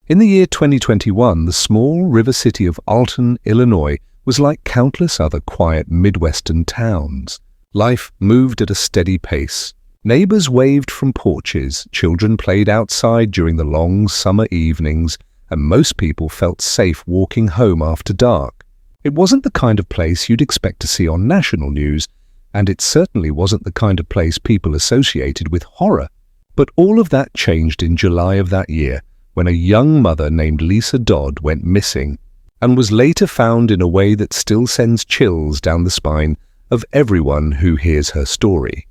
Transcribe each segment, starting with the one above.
In the year 2021, the small river city of Alton, Illinois, was like countless other quiet Midwestern towns. Life moved at a steady pace. Neighbors waved from porches, children played outside during the long summer evenings, and most people felt safe walking home after dark. It wasn't the kind of place you'd expect to see on national news, and it certainly wasn't the kind of place people associated with horror. But all of that changed in July of that year, when a young mother named Lisa Dodd went missing, and was later found in a way that still sends chills down the spine of everyone who hears her story.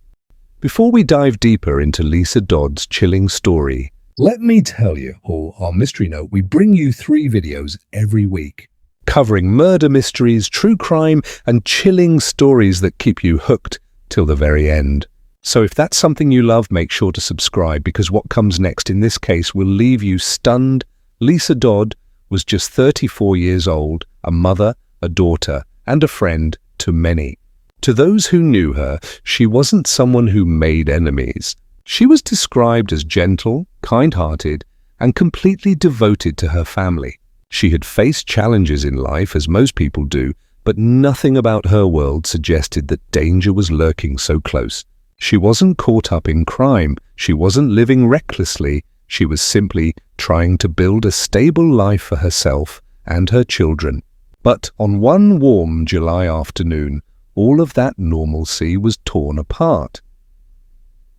Before we dive deeper into Lisa Dodd's chilling story, let me tell you, for our mystery note, we bring you 3 videos every week, covering murder mysteries, true crime, and chilling stories that keep you hooked till the very end. So if that's something you love, make sure to subscribe, because what comes next in this case will leave you stunned. Lisa Dodd was just 34 years old, a mother, a daughter, and a friend to many. To those who knew her, she wasn't someone who made enemies. She was described as gentle, kind-hearted, and completely devoted to her family. She had faced challenges in life, as most people do, but nothing about her world suggested that danger was lurking so close. She wasn't caught up in crime. She wasn't living recklessly. She was simply trying to build a stable life for herself and her children. But on one warm July afternoon, all of that normalcy was torn apart.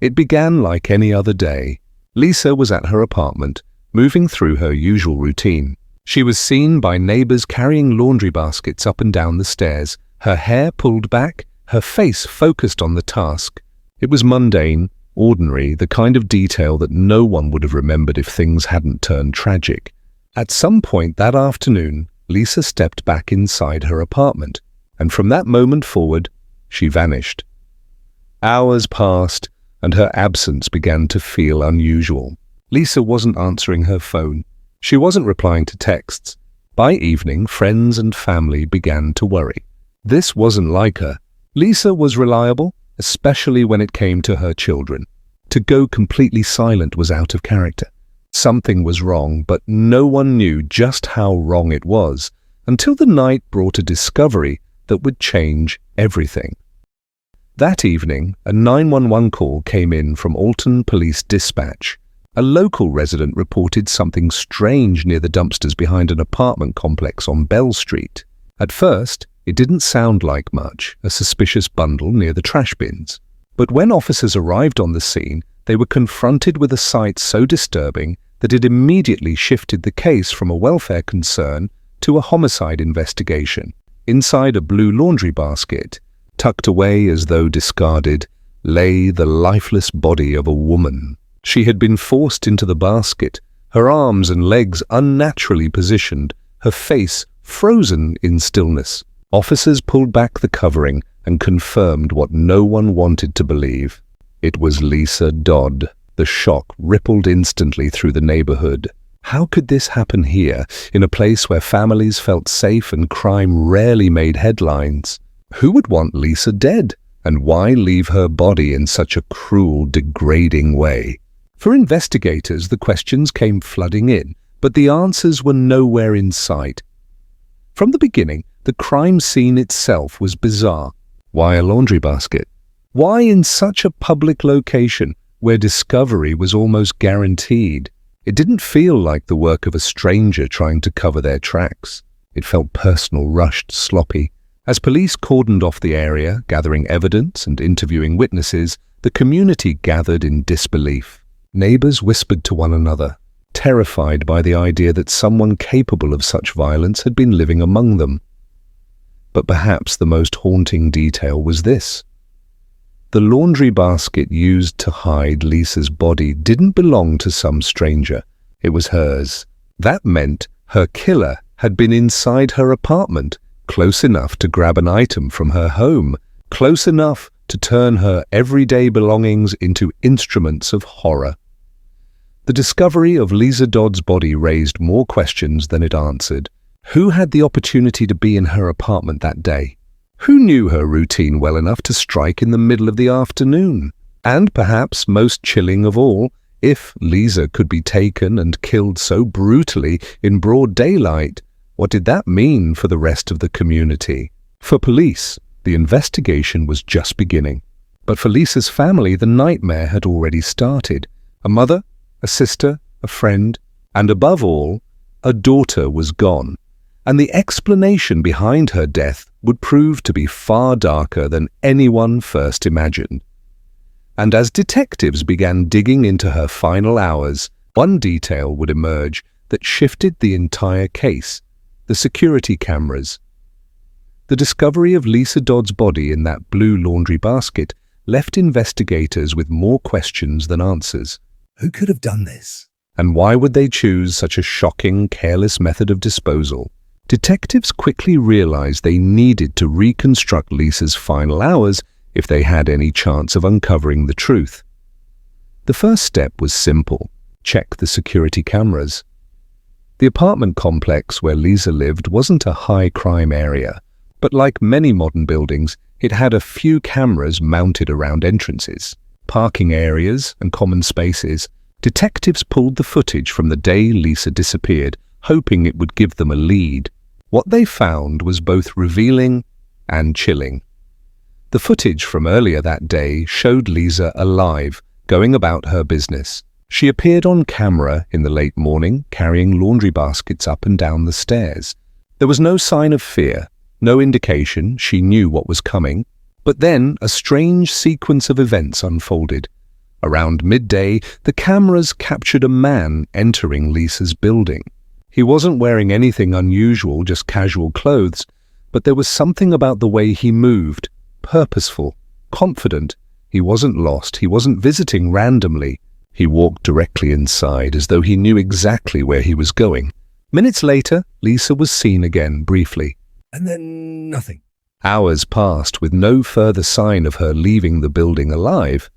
It began like any other day. Lisa was at her apartment, moving through her usual routine. She was seen by neighbors carrying laundry baskets up and down the stairs, her hair pulled back, her face focused on the task. It was mundane, ordinary, the kind of detail that no one would have remembered if things hadn't turned tragic. At some point that afternoon, Lisa stepped back inside her apartment, and from that moment forward, she vanished. Hours passed, and her absence began to feel unusual. Lisa wasn't answering her phone. She wasn't replying to texts. By evening, friends and family began to worry. This wasn't like her. Lisa was reliable, especially when it came to her children. To go completely silent was out of character. Something was wrong, but no one knew just how wrong it was, until the night brought a discovery that would change everything. That evening, a 911 call came in from Alton Police Dispatch. A local resident reported something strange near the dumpsters behind an apartment complex on Bell Street. At first, it didn't sound like much, a suspicious bundle near the trash bins. But when officers arrived on the scene, they were confronted with a sight so disturbing that it immediately shifted the case from a welfare concern to a homicide investigation. Inside a blue laundry basket, tucked away as though discarded, lay the lifeless body of a woman. She had been forced into the basket, her arms and legs unnaturally positioned, her face frozen in stillness. Officers pulled back the covering and confirmed what no one wanted to believe. It was Lisa Dodd. The shock rippled instantly through the neighborhood. How could this happen here, in a place where families felt safe and crime rarely made headlines? Who would want Lisa dead? And why leave her body in such a cruel, degrading way? For investigators, the questions came flooding in, but the answers were nowhere in sight. From the beginning, the crime scene itself was bizarre. Why a laundry basket? Why in such a public location, where discovery was almost guaranteed? It didn't feel like the work of a stranger trying to cover their tracks. It felt personal, rushed, sloppy. As police cordoned off the area, gathering evidence and interviewing witnesses, the community gathered in disbelief. Neighbors whispered to one another, terrified by the idea that someone capable of such violence had been living among them. But perhaps the most haunting detail was this. The laundry basket used to hide Lisa's body didn't belong to some stranger. It was hers. That meant her killer had been inside her apartment, close enough to grab an item from her home, close enough to turn her everyday belongings into instruments of horror. The discovery of Lisa Dodd's body raised more questions than it answered. Who had the opportunity to be in her apartment that day? Who knew her routine well enough to strike in the middle of the afternoon? And perhaps most chilling of all, If Lisa could be taken and killed so brutally in broad daylight, what did that mean for the rest of the community? For police, the investigation was just beginning. But for Lisa's family, the nightmare had already started. A mother, a sister, a friend, and above all, a daughter was gone. And the explanation behind her death would prove to be far darker than anyone first imagined. And as detectives began digging into her final hours, one detail would emerge that shifted the entire case: the security cameras. The discovery of Lisa Dodd's body in that blue laundry basket left investigators with more questions than answers. Who could have done this? And why would they choose such a shocking, careless method of disposal? Detectives quickly realized they needed to reconstruct Lisa's final hours if they had any chance of uncovering the truth. The first step was simple: check the security cameras. The apartment complex where Lisa lived wasn't a high-crime area, but like many modern buildings, it had a few cameras mounted around entrances, parking areas, and common spaces. Detectives pulled the footage from the day Lisa disappeared, hoping it would give them a lead. What they found was both revealing and chilling. The footage from earlier that day showed Lisa alive, going about her business. She appeared on camera in the late morning, carrying laundry baskets up and down the stairs. There was no sign of fear, no indication she knew what was coming. But then a strange sequence of events unfolded. Around midday, the cameras captured a man entering Lisa's building. He wasn't wearing anything unusual, just casual clothes, but there was something about the way he moved, purposeful, confident. He wasn't lost, he wasn't visiting randomly. He walked directly inside as though he knew exactly where he was going. Minutes later, Lisa was seen again briefly. And then nothing. Hours passed with no further sign of her leaving the building alive.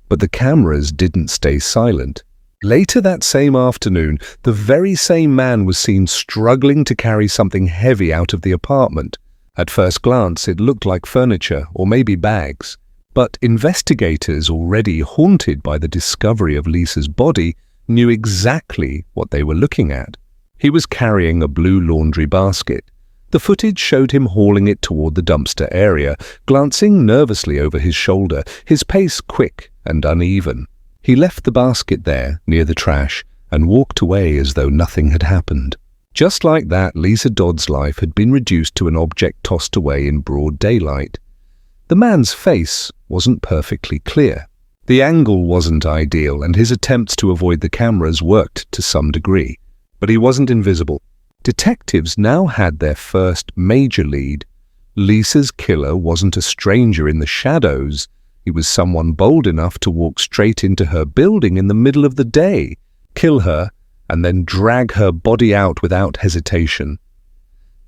But the cameras didn't stay silent. Later that same afternoon, the very same man was seen struggling to carry something heavy out of the apartment. At first glance, it looked like furniture or maybe bags. But investigators, already haunted by the discovery of Lisa's body, knew exactly what they were looking at. He was carrying a blue laundry basket. The footage showed him hauling it toward the dumpster area, glancing nervously over his shoulder, his pace quick and uneven. He left the basket there, near the trash, and walked away as though nothing had happened. Just like that, Lisa Dodd's life had been reduced to an object tossed away in broad daylight. The man's face wasn't perfectly clear. The angle wasn't ideal, and his attempts to avoid the cameras worked to some degree. But he wasn't invisible. Detectives now had their first major lead. Lisa's killer wasn't a stranger in the shadows. He was someone bold enough to walk straight into her building in the middle of the day, kill her, and then drag her body out without hesitation.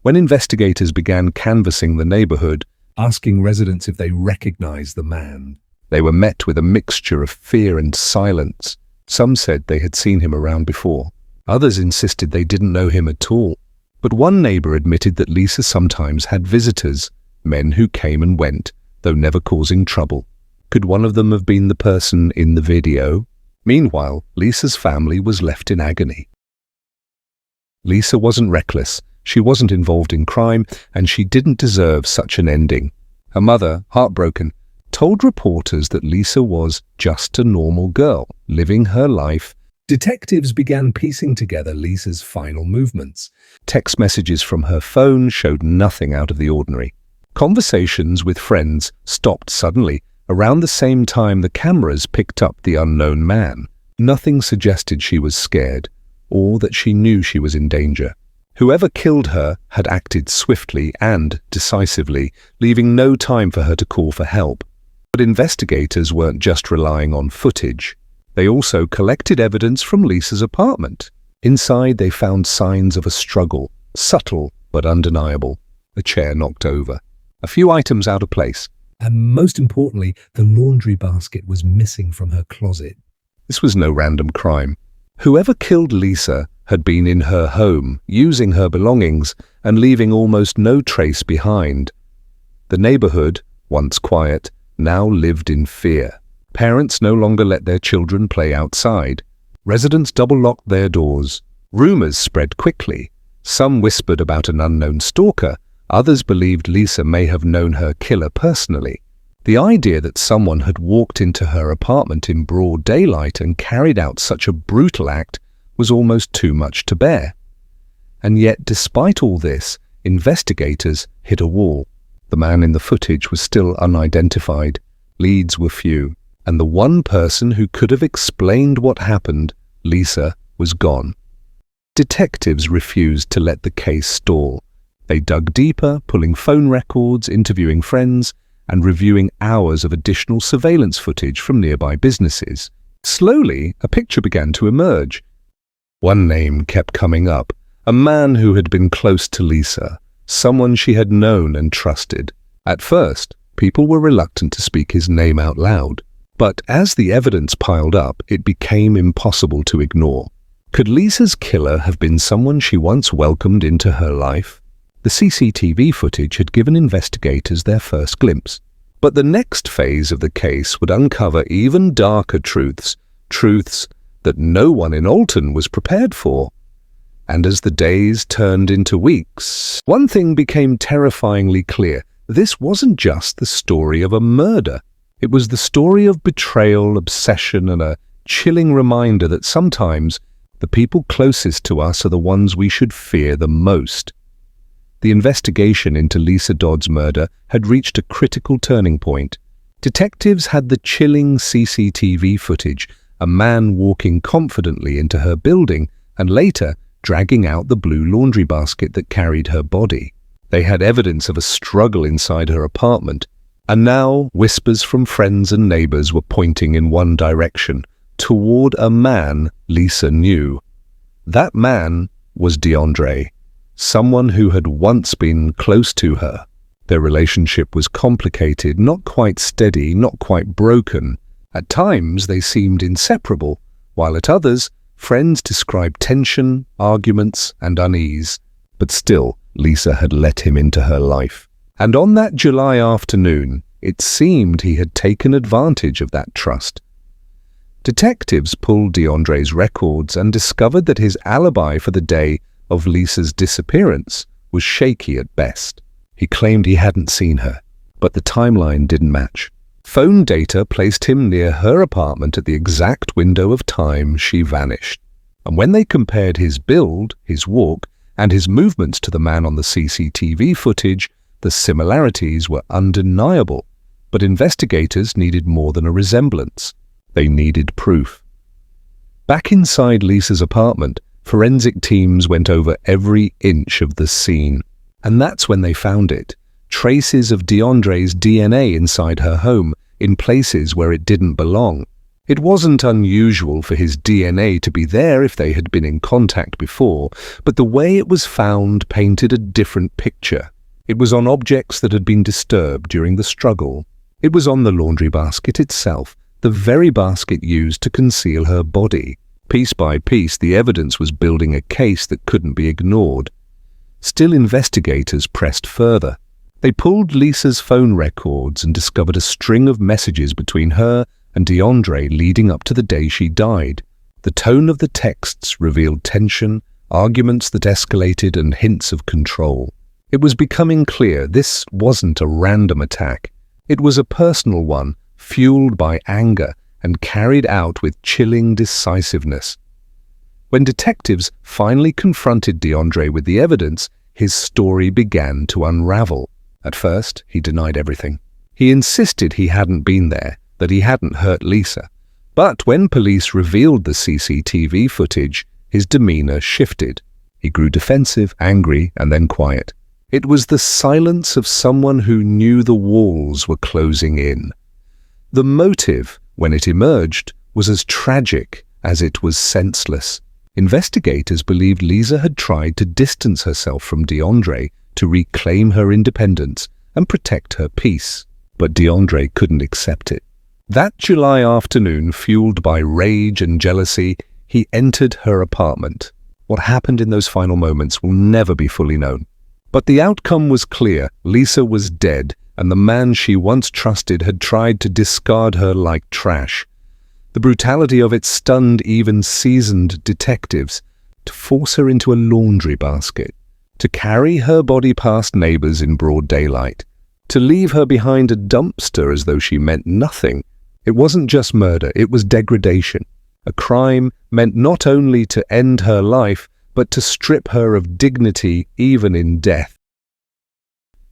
When investigators began canvassing the neighborhood, Asking residents if they recognized the man, they were met with a mixture of fear and silence. Some said they had seen him around before. Others insisted they didn't know him at all. But one neighbor admitted that Lisa sometimes had visitors, men who came and went, though never causing trouble. Could one of them have been the person in the video? Meanwhile, Lisa's family was left in agony. Lisa wasn't reckless. She wasn't involved in crime, and she didn't deserve such an ending. Her mother, heartbroken, told reporters that Lisa was just a normal girl, living her life. detectives began piecing together Lisa's final movements. Text messages from her phone showed nothing out of the ordinary. Conversations with friends stopped suddenly. Around the same time, the cameras picked up the unknown man. Nothing suggested she was scared, or that she knew she was in danger. Whoever killed her had acted swiftly and decisively, leaving no time for her to call for help. But investigators weren't just relying on footage. They also collected evidence from Lisa's apartment. Inside, they found signs of a struggle, subtle but undeniable. A chair knocked over, a few items out of place. And most importantly, the laundry basket was missing from her closet. This was no random crime. Whoever killed Lisa had been in her home, using her belongings and leaving almost no trace behind. The neighborhood, once quiet, now lived in fear. Parents no longer let their children play outside. Residents double-locked their doors. Rumors spread quickly. Some whispered about an unknown stalker. Others believed Lisa may have known her killer personally. The idea that someone had walked into her apartment in broad daylight and carried out such a brutal act was almost too much to bear. And yet, despite all this, investigators hit a wall. The man in the footage was still unidentified. Leads were few. And the one person who could have explained what happened, Lisa, was gone. Detectives refused to let the case stall. They dug deeper, pulling phone records, interviewing friends, and reviewing hours of additional surveillance footage from nearby businesses. Slowly, a picture began to emerge. One name kept coming up, a man who had been close to Lisa, someone she had known and trusted. At first, people were reluctant to speak his name out loud. But as the evidence piled up, it became impossible to ignore. Could Lisa's killer have been someone she once welcomed into her life? The CCTV footage had given investigators their first glimpse. But the next phase of the case would uncover even darker truths that no one in Alton was prepared for. And as the days turned into weeks, one thing became terrifyingly clear. This wasn't just the story of a murder. It was the story of betrayal, obsession, and a chilling reminder that sometimes the people closest to us are the ones we should fear the most. The investigation into Lisa Dodd's murder had reached a critical turning point. Detectives had the chilling CCTV footage, a man walking confidently into her building and later dragging out the blue laundry basket that carried her body. They had evidence of a struggle inside her apartment, and now whispers from friends and neighbors were pointing in one direction, toward a man Lisa knew. That man was DeAndre, someone who had once been close to her. Their relationship was complicated, not quite steady, not quite broken. At times they seemed inseparable, while at others, friends described tension, arguments, and unease. But still, Lisa had let him into her life. And on that July afternoon, it seemed he had taken advantage of that trust. Detectives pulled DeAndre's records and discovered that his alibi for the day of Lisa's disappearance was shaky at best. He claimed he hadn't seen her, but the timeline didn't match. Phone data placed him near her apartment at the exact window of time she vanished. And when they compared his build, his walk, and his movements to the man on the CCTV footage, the similarities were undeniable. But investigators needed more than a resemblance. They needed proof. Back inside Lisa's apartment, forensic teams went over every inch of the scene. And that's when they found it. Traces of DeAndre's DNA inside her home, in places where it didn't belong. It wasn't unusual for his DNA to be there if they had been in contact before, but the way it was found painted a different picture. It was on objects that had been disturbed during the struggle. It was on the laundry basket itself, the very basket used to conceal her body. Piece by piece, the evidence was building a case that couldn't be ignored. Still, investigators pressed further. They pulled Lisa's phone records and discovered a string of messages between her and DeAndre leading up to the day she died. The tone of the texts revealed tension, arguments that escalated, and hints of control. It was becoming clear this wasn't a random attack. It was a personal one, fueled by anger and carried out with chilling decisiveness. When detectives finally confronted DeAndre with the evidence, his story began to unravel. At first, he denied everything. He insisted he hadn't been there, that he hadn't hurt Lisa. But when police revealed the CCTV footage, his demeanor shifted. He grew defensive, angry, and then quiet. It was the silence of someone who knew the walls were closing in. The motive, when it emerged, was as tragic as it was senseless. Investigators believed Lisa had tried to distance herself from DeAndre to reclaim her independence and protect her peace. But DeAndre couldn't accept it. That July afternoon, fueled by rage and jealousy, he entered her apartment. What happened in those final moments will never be fully known. But the outcome was clear. Lisa was dead, and the man she once trusted had tried to discard her like trash. The brutality of it stunned even seasoned detectives. To force her into a laundry basket, to carry her body past neighbors in broad daylight, to leave her behind a dumpster as though she meant nothing. It wasn't just murder, it was degradation. A crime meant not only to end her life, but to strip her of dignity even in death.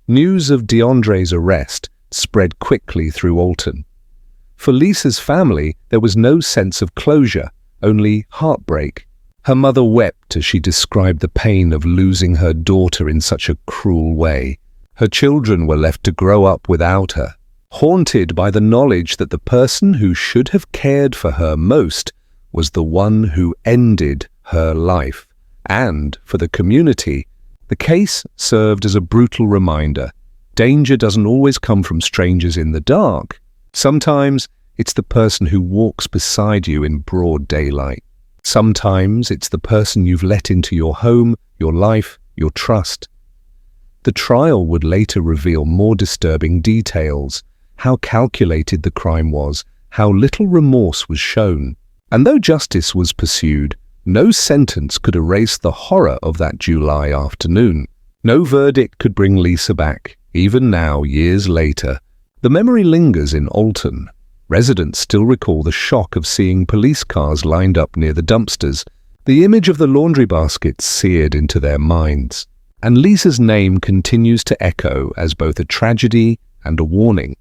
News of DeAndre's arrest spread quickly through Alton. For Lisa's family, there was no sense of closure, only heartbreak. Her mother wept as she described the pain of losing her daughter in such a cruel way. Her children were left to grow up without her, haunted by the knowledge that the person who should have cared for her most was the one who ended her life. And, for the community, the case served as a brutal reminder. Danger doesn't always come from strangers in the dark. Sometimes it's the person who walks beside you in broad daylight. Sometimes it's the person you've let into your home, your life, your trust. The trial would later reveal more disturbing details, how calculated the crime was, how little remorse was shown. And though justice was pursued, no sentence could erase the horror of that July afternoon. No verdict could bring Lisa back. Even now, years later, the memory lingers in Alton. Residents still recall the shock of seeing police cars lined up near the dumpsters, the image of the laundry baskets seared into their minds. And Lisa's name continues to echo as both a tragedy and a warning.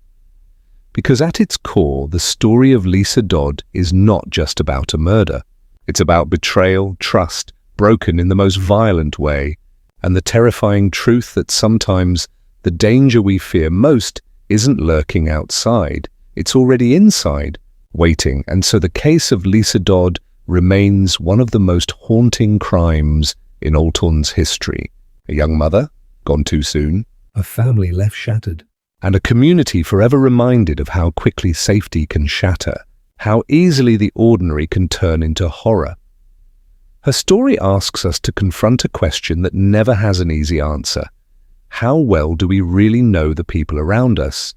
Because at its core, the story of Lisa Dodd is not just about a murder. It's about betrayal, trust, broken in the most violent way, and the terrifying truth that sometimes the danger we fear most isn't lurking outside. It's already inside, waiting, and so the case of Lisa Dodd remains one of the most haunting crimes in Alton's history. A young mother, gone too soon. A family left shattered. And a community forever reminded of how quickly safety can shatter, how easily the ordinary can turn into horror. Her story asks us to confront a question that never has an easy answer. How well do we really know the people around us?